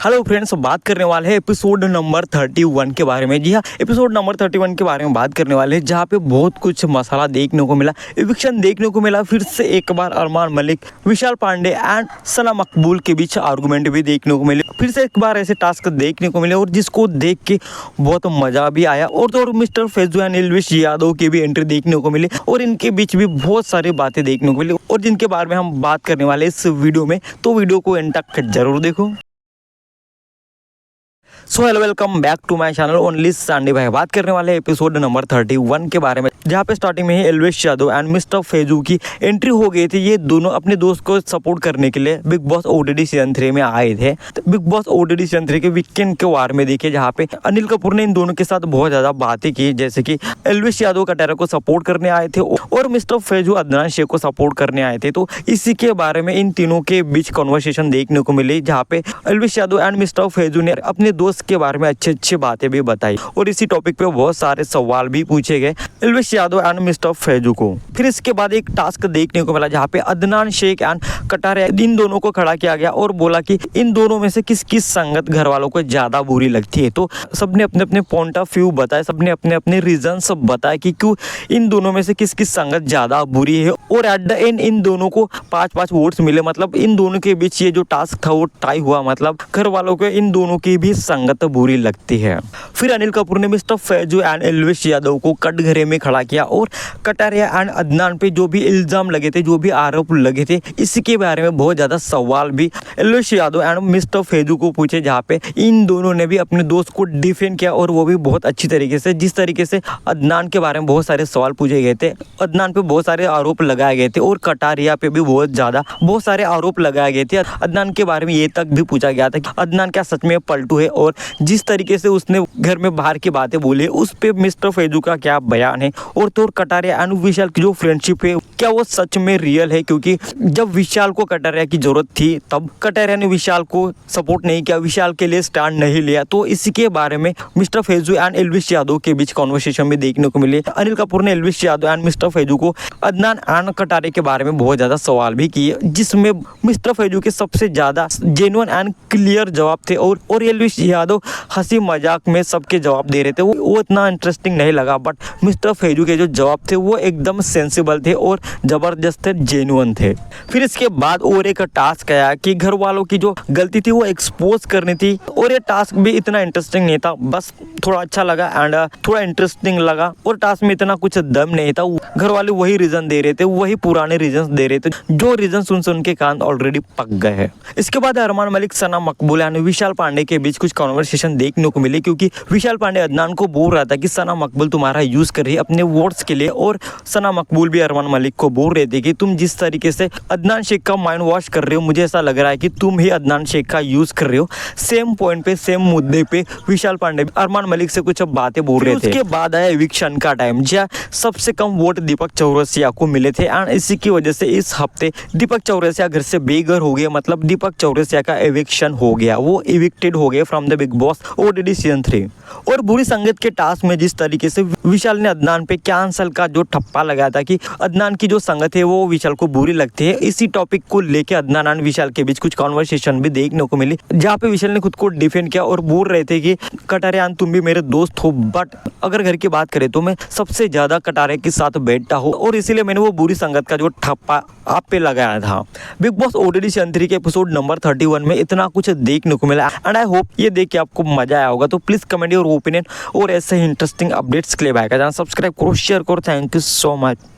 Hello friends, बात करने वाले हैं एपिसोड नंबर 31 के बारे में। जी हाँ, एपिसोड नंबर 31 के बारे में बात करने वाले हैं, जहाँ पे बहुत कुछ मसाला देखने को मिला, एविक्शन देखने को मिला। फिर से एक बार अरमान मलिक, विशाल पांडे एंड सना मकबूल के बीच आर्गुमेंट भी देखने को मिले। फिर से एक बार ऐसे टास्क देखने को मिले और जिसको देख के बहुत मजा भी आया। और तो और मिस्टर फैजू एंड एल्विश यादव की भी एंट्री देखने को मिली और इनके बीच भी बहुत सारी बातें देखने को मिली और जिनके बारे में हम बात करने वाले इस वीडियो में। तो वीडियो को एंड तक जरूर देखो। So hello, welcome back to my channel only Sandy भाई। बात करने वाले एपिसोड नंबर 31 के बारे में, जहाँ पे स्टार्टिंग में ही एल्विश यादव एंड मिस्टर फैजू की एंट्री हो गई थी। ये दोनों अपने दोस्त को सपोर्ट करने के लिए बिग बॉस ओटीटी सीजन 3 में आए थे। बिग बॉस ओटीटी सीजन 3 के वीकेंड के वार में देखे, जहाँ पे अनिल कपूर ने इन दोनों के साथ बहुत ज्यादा बातें की, जैसे कि एल्विश यादव कटारा को सपोर्ट करने आए थे और मिस्टर फैजू अदनान शेख को सपोर्ट करने आए थे। तो इसी के बारे में इन तीनों के बीच कॉन्वर्सेशन देखने को मिली, जहाँ पे एल्विश यादव एंड मिस्टर फैजू ने अपने दोस्त के बारे में अच्छी बातें भी बताई और इसी टॉपिक पे बहुत सारे सवाल भी पूछे गए एल्विश यादव एंड मिस्टर फैजू को। फिर इसके बाद एक टास्क देखने को मिला, जहाँ पे अदनान शेख एंड कटारिया इन दोनों को खड़ा किया गया और बोला कि इन दोनों में से किस किस संगत घर वालों को ज्यादा बुरी लगती है। तो सबने अपने अपने पॉइंट ऑफ व्यू बताए, सबने अपने अपने रीजन सब बताए कि क्यों इन दोनों में से किस किस संगत ज्यादा बुरी है। और एट द एंड इन दोनों को 5-5 वोट्स मिले। मतलब इन दोनों के बीच ये जो टास्क था वो टाई हुआ। मतलब घर वालों को इन दोनों की भी संगत बुरी लगती है। फिर अनिल कपूर ने मिस्टर फैजू एंड एल्विश यादव को कटघरे में खड़ा किया और कटारिया एंड अदनान पे जो भी इल्जाम लगे थे, जो भी आरोप लगे थे, इसके बारे में बहुत ज्यादा सवाल भी एल्विश यादव एंड मिस्टर फैजू को पूछे, जहाँ पे इन दोनों ने भी अपने दोस्त को डिफेंड किया और वो भी बहुत अच्छी तरीके से। जिस तरीके से अदनान के बारे में बहुत सारे सवाल पूछे गए थे, अदनान पे बहुत सारे आरोप लगाए गए थे और कटारिया पे भी बहुत सारे आरोप लगाए गए थे। अदनान के बारे में ये तक भी पूछा गया था कि अदनान क्या सच में पलटू है, और जिस तरीके से उसने घर में बाहर की बातें बोली उस पे मिस्टर फैजू का क्या बयान है। और तो कटारिया एंड विशाल की जो फ्रेंडशिप है क्या वो सच में रियल है, क्योंकि जब विशाल को कटारिया की जरूरत थी तब कटारिया ने विशाल को सपोर्ट नहीं किया, विशाल के लिए स्टैंड नहीं लिया। तो इसी के बारे में मिस्टर फैजू एंड एल्विश यादव के बीच कॉन्वर्सेशन भी देखने को मिले। अनिल कपूर ने एल्विश यादव एंड मिस्टर फैजू को अदनान एंड कटारिया के बारे में बहुत ज्यादा सवाल भी किए, जिसमें मिस्टर फैजू के सबसे ज्यादा जेन्युइन एंड क्लियर जवाब थे और एल्विश यादव हंसी मजाक में सबके जवाब दे रहे थे। वो इतना इंटरेस्टिंग नहीं लगा, बट मिस्टर फैजू के जो जवाब थे वो एकदम सेंसिबल थे और जबरदस्त थे, जेन्युइन थे। फिर इसके बाद और एक टास्क आया कि घर वालों की जो गलती थी वो एक्सपोज करनी थी, और ये टास्क भी इतना इंटरेस्टिंग नहीं था, बस थोड़ा अच्छा लगा एंड थोड़ा इंटरेस्टिंग लगा। और टास्क में इतना कुछ दम नहीं था, घर वाले वही रीजन दे रहे थे, वही पुराने रीजन दे रहे थे, जो रीजन सुन के कान ऑलरेडी पक गए हैं। इसके बाद अरमान मलिक, सना मकबूल एंड विशाल पांडे के बीच कुछ कॉन्वर्सेशन देखने को मिली, क्योंकि विशाल पांडे अदनान को बोल रहा था कि सना मकबूल तुम्हारा यूज कर रही है अपने वोट्स के लिए, और सना मकबूल भी अरमान मलिक को बोल रहे थे कि तुम जिस तरीके से अदनान शेख का माइंड वॉश कर रहे हो, मुझे ऐसा लग रहा है कि तुम ही अदनान शेख का यूज कर रहे हो। सेम पॉइंट पे, सेम मुद्दे पे विशाल पांडे अरमान मलिक से कुछ बातें बोल रहे थे। उसके बाद आया एविक्शन का टाइम, जहाँ सबसे कम वोट दीपक चौरसिया को मिले थे एंड इसी की वजह से इस हफ्ते दीपक चौरसिया घर से बेघर हो गए। मतलब दीपक चौरसिया का एविक्शन हो गया, वो इविक्टेड हो गए from the big boss OTT season 3। और बुरी संगत के टास्क में जिस तरीके से विशाल ने अदनान पे कैंसल का जो ठप्पा लगाया था कि अदनान की जो संगत है वो विशाल को बुरी लगती है, इसी टॉपिक को लेके अदनान और विशाल के बीच कुछ कॉन्वर्सेशन भी देखने को मिली, जहाँ पे विशाल ने खुद को डिफेंड किया और बोल रहे थे कि कटारिया तुम भी मेरे दोस्त हो, बट अगर घर की बात करें तो मैं सबसे ज्यादा कटारिया के साथ बैठता हूँ और इसीलिए मैंने वो बुरी संगत का जो ठप्पा आप पे लगाया था। बिग बॉस ओटीटी सीजन 3 के एपिसोड नंबर 31 में इतना कुछ देखने को मिला एंड आई होप ये देख के आपको मजा आया होगा। तो प्लीज कमेंट योर ओपिनियन और ऐसे ही इंटरेस्टिंग अपडेट्स के लिए भाई का चैनल सब्सक्राइब करो, शेयर करो। Thank you so much.